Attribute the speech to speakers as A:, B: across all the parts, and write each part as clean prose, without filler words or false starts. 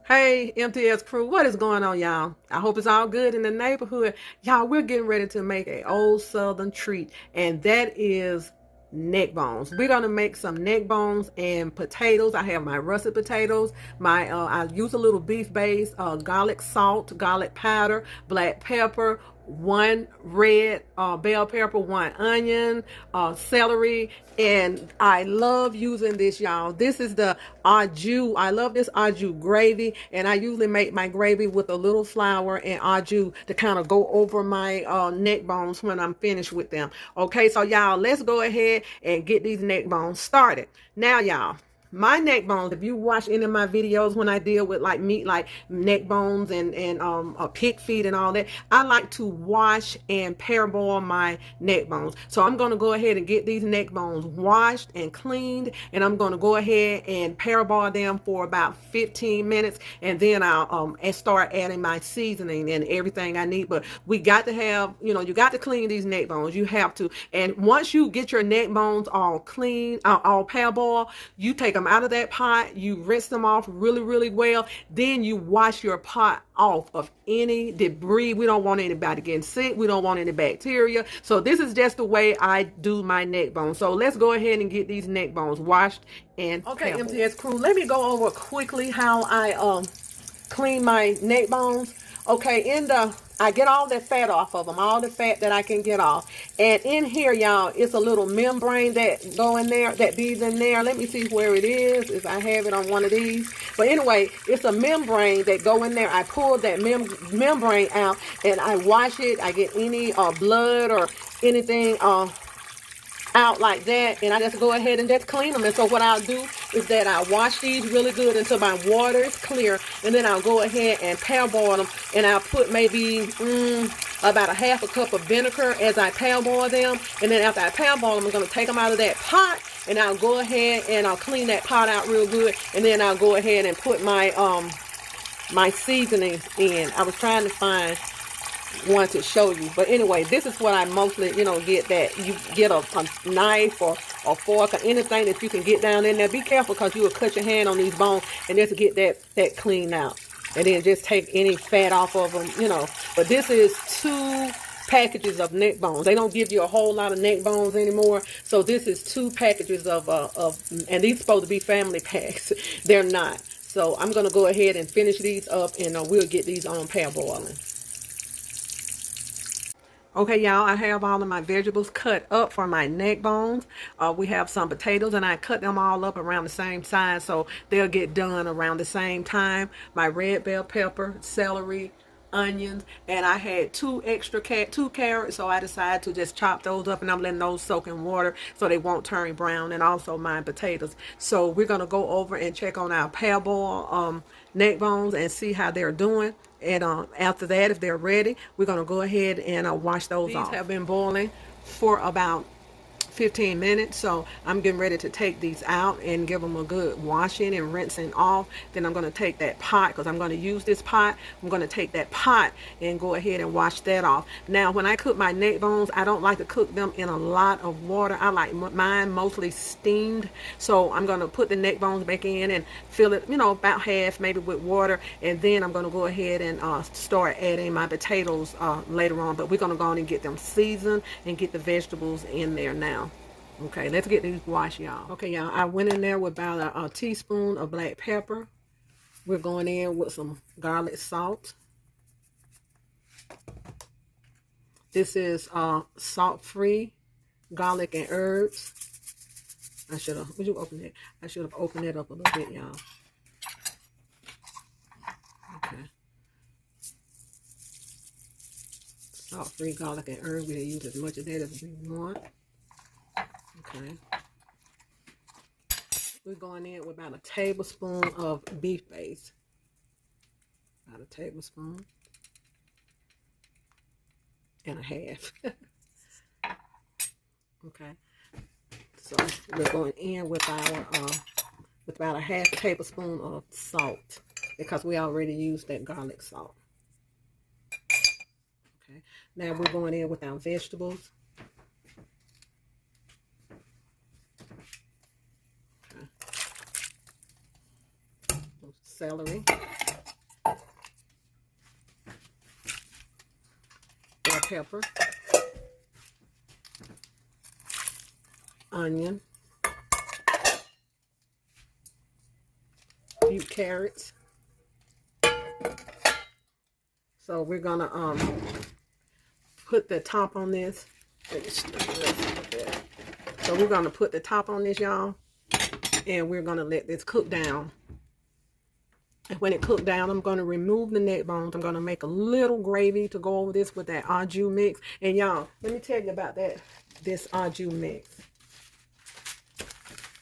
A: Hey, MTS crew, what is going on, y'all? I hope it's all good in the neighborhood. Y'all, we're getting ready to make a old southern treat, and that is neck bones. We're gonna make some neck bones and potatoes. I have my russet potatoes. I use a little beef base, garlic salt, garlic powder, black pepper, one red bell pepper, one onion, celery, and I love using this, y'all. This is the au jus. I love this au jus gravy, and I usually make my gravy with a little flour and au jus to kind of go over my neck bones when I'm finished with them. Okay, so y'all, let's go ahead and get these neck bones started. Now, y'all, my neck bones, if you watch any of my videos when I deal with like meat, like neck bones and pig feet and all that, I like to wash and parboil my neck bones. So I'm going to go ahead and get these neck bones washed and cleaned, and I'm going to go ahead and parboil them for about 15 minutes, and then I'll and start adding my seasoning and everything I need. But we got to have, you got to clean these neck bones. You have to. And once you get your neck bones all clean, all parboiled, you take them out of that pot, you rinse them off really well, then you wash your pot off of any debris. We don't want anybody getting sick, we don't want any bacteria. So this is just the way I do my neck bones. So let's go ahead and get these neck bones washed and okay, MTS crew, let me go over quickly how I clean my neck bones. Okay, I get all that fat off of them, all the fat that I can get off. And in here, y'all, it's a little membrane that go in there, that beads in there. Let me see where it is, if I have it on one of these. But anyway, it's a membrane that go in there. I pull that membrane out and I wash it. I get any blood or anything out like that, and I just go ahead and just clean them. And so what I'll do is that I wash these really good until my water is clear, and then I'll go ahead and parboil them, and I'll put maybe about a half a cup of vinegar as I parboil them. And then after I parboil them, I'm going to take them out of that pot, and I'll go ahead and I'll clean that pot out real good, and then I'll go ahead and put my my seasoning in. I was trying to find one to show you, but anyway, this is what I mostly get. That you get a knife or a fork or anything that you can get down in there. Be careful, because you will cut your hand on these bones, and just get that cleaned out, and then just take any fat off of them, but this is 2 packages of neck bones. They don't give you a whole lot of neck bones anymore, so this is 2 packages of and these are supposed to be family packs. They're not. So I'm going to go ahead and finish these up, and we'll get these on parboiling. Okay, y'all, I have all of my vegetables cut up for my neck bones. We have some potatoes, and I cut them all up around the same size, so they'll get done around the same time. My red bell pepper, celery, onions, and I had 2 carrots, so I decided to just chop those up, and I'm letting those soak in water so they won't turn brown, and also my potatoes. So we're going to go over and check on our parboiled neck bones and see how they're doing. And after that, if they're ready, we're going to go ahead and wash those off. These have been boiling for about 15 minutes, so I'm getting ready to take these out and give them a good washing and rinsing off. Then I'm going to take that pot, because I'm going to use this pot. I'm going to take that pot and go ahead and wash that off. Now, when I cook my neck bones, I don't like to cook them in a lot of water. I like mine mostly steamed. So I'm going to put the neck bones back in and fill it, about half maybe with water, and then I'm going to go ahead and start adding my potatoes later on. But we're going to go on and get them seasoned and get the vegetables in there now. Okay, let's get these washed, y'all. Okay, y'all, I went in there with about a teaspoon of black pepper. We're going in with some garlic salt. This is salt-free garlic and herbs. Would you open it? I should have opened it up a little bit, y'all. Okay. Salt-free garlic and herbs. We can use as much of that as we want. Okay. We're going in with about a tablespoon of beef base. About a tablespoon and a half. Okay. So we're going in with our with about a half tablespoon of salt, because we already used that garlic salt. Okay. Now we're going in with our vegetables. Celery. pepper, onion, a few carrots. So we're gonna put the top on this. So we're gonna put the top on this, y'all, and we're gonna let this cook down. And when it cooked down, I'm going to remove the neck bones. I'm going to make a little gravy to go over this with that au jus mix. And y'all, let me tell you about this au jus mix.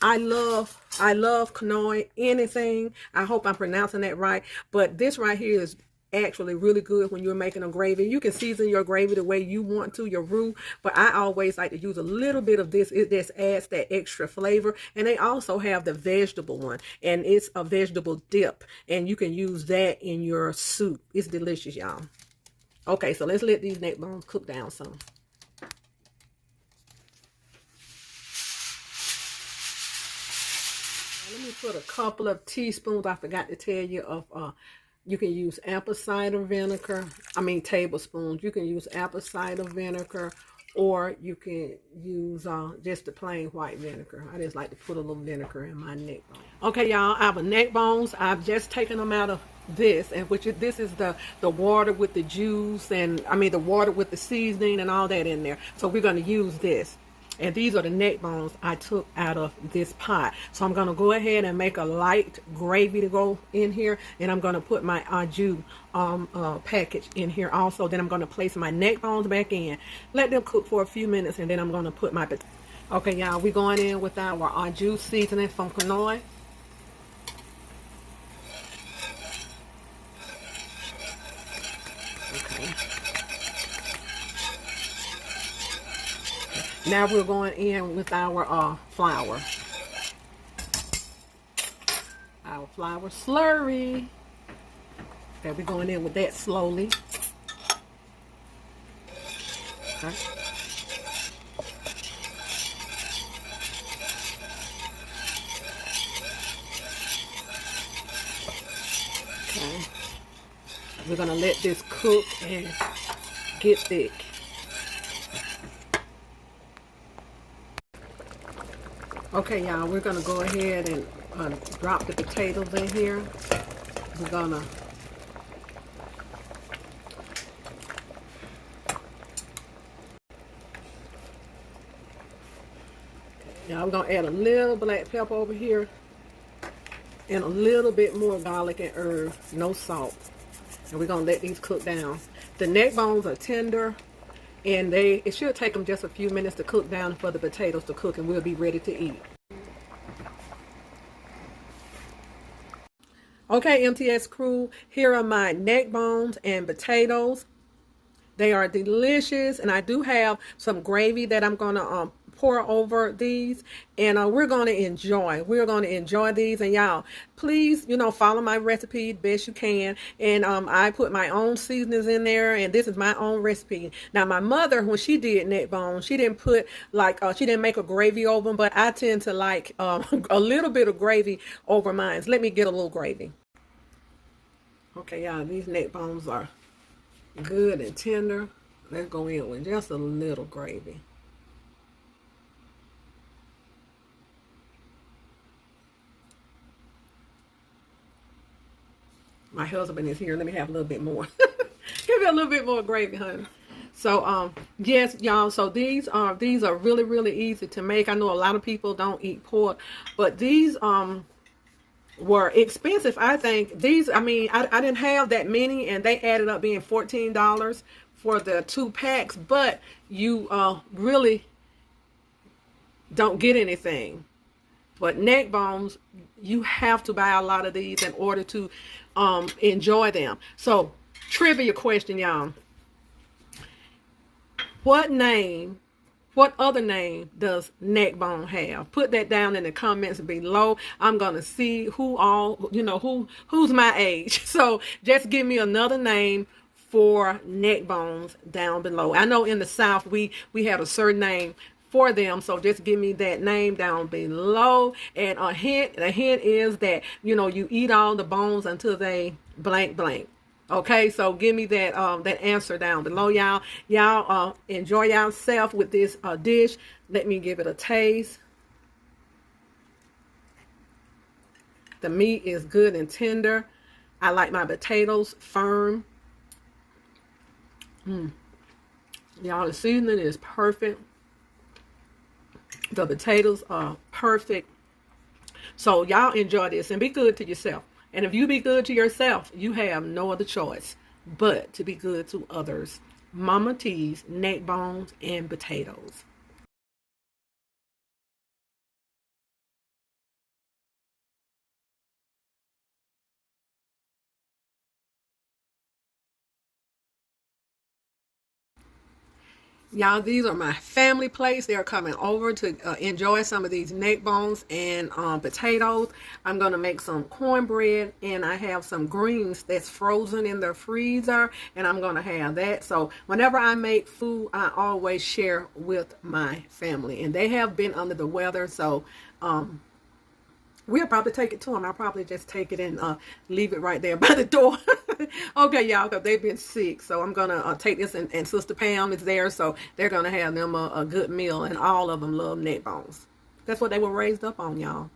A: I love quinoa, anything. I hope I'm pronouncing that right. But this right here is actually really good when you're making a gravy. You can season your gravy the way you want to, your roux, but I always like to use a little bit of this. It just adds that extra flavor. And they also have the vegetable one, and it's a vegetable dip, and you can use that in your soup. It's delicious, y'all. Okay, so let's let these neck bones cook down some. Let me put a couple of teaspoons, I forgot to tell you, of you can use apple cider vinegar. I mean tablespoons. You can use apple cider vinegar, or you can use just the plain white vinegar. I just like to put a little vinegar in my neck bone. Okay, y'all, I have a neck bones. I've just taken them out of this, and this is the water with the juice, and I mean the water with the seasoning and all that in there. So we're going to use this. And these are the neck bones I took out of this pot. So I'm going to go ahead and make a light gravy to go in here. And I'm going to put my au jus package in here also. Then I'm going to place my neck bones back in. Let them cook for a few minutes, and then I'm going to put my... Okay, y'all, we're going in with our au jus seasoning from quinoa. Okay. Now we're going in with our flour. Our flour slurry. Okay, we're going in with that slowly. Okay. Okay. We're going to let this cook and get thick. Okay, y'all, we're going to go ahead and drop the potatoes in here. We're going to now I'm going to add a little black pepper over here and a little bit more garlic and herbs, no salt. And we're going to let these cook down. The neck bones are tender, and it should take them just a few minutes to cook down for the potatoes to cook, and we'll be ready to eat. Okay, MTS crew, here are my neck bones and potatoes. They are delicious, and I do have some gravy that I'm going to pour over these, and we're going to enjoy. We're going to enjoy these, and y'all, please, follow my recipe best you can. And I put my own seasonings in there, and this is my own recipe. Now, my mother, when she did neck bones, she didn't put she didn't make a gravy over them, but I tend to like a little bit of gravy over mine. So let me get a little gravy. Okay, y'all, these neck bones are good and tender. Let's go in with just a little gravy. My husband is here. Let me have a little bit more. Give me a little bit more gravy, honey. So, yes, y'all. So these are really, really easy to make. I know a lot of people don't eat pork, but these were expensive. I think these. I mean, I didn't have that many, and they added up being $14 for the 2 packs. But you really don't get anything. But neck bones, you have to buy a lot of these in order to enjoy them. So, trivia question, y'all. What other name does neck bone have? Put that down in the comments below. I'm gonna see who's my age. So just give me another name for neck bones down below. I know in the South we had a certain name for them, so just give me that name down below. And the hint is that you eat all the bones until they blank. Okay, so give me that answer down below, y'all. Y'all enjoy yourself with this dish. Let me give it a taste. The meat is good and tender. I like my potatoes firm. Y'all, the seasoning is perfect. The potatoes are perfect. So y'all enjoy this and be good to yourself. And if you be good to yourself, you have no other choice but to be good to others. Mama T's neck bones and potatoes. Y'all, these are my family plates. They are coming over to enjoy some of these neck bones and potatoes. I'm going to make some cornbread, and I have some greens that's frozen in the freezer, and I'm going to have that. So whenever I make food, I always share with my family, and they have been under the weather, so we'll probably take it to them. I'll probably just take it and leave it right there by the door. Okay, y'all, because they've been sick. So I'm going to take this, and Sister Pam is there. So they're going to have them a good meal. And all of them love neck bones. That's what they were raised up on, y'all.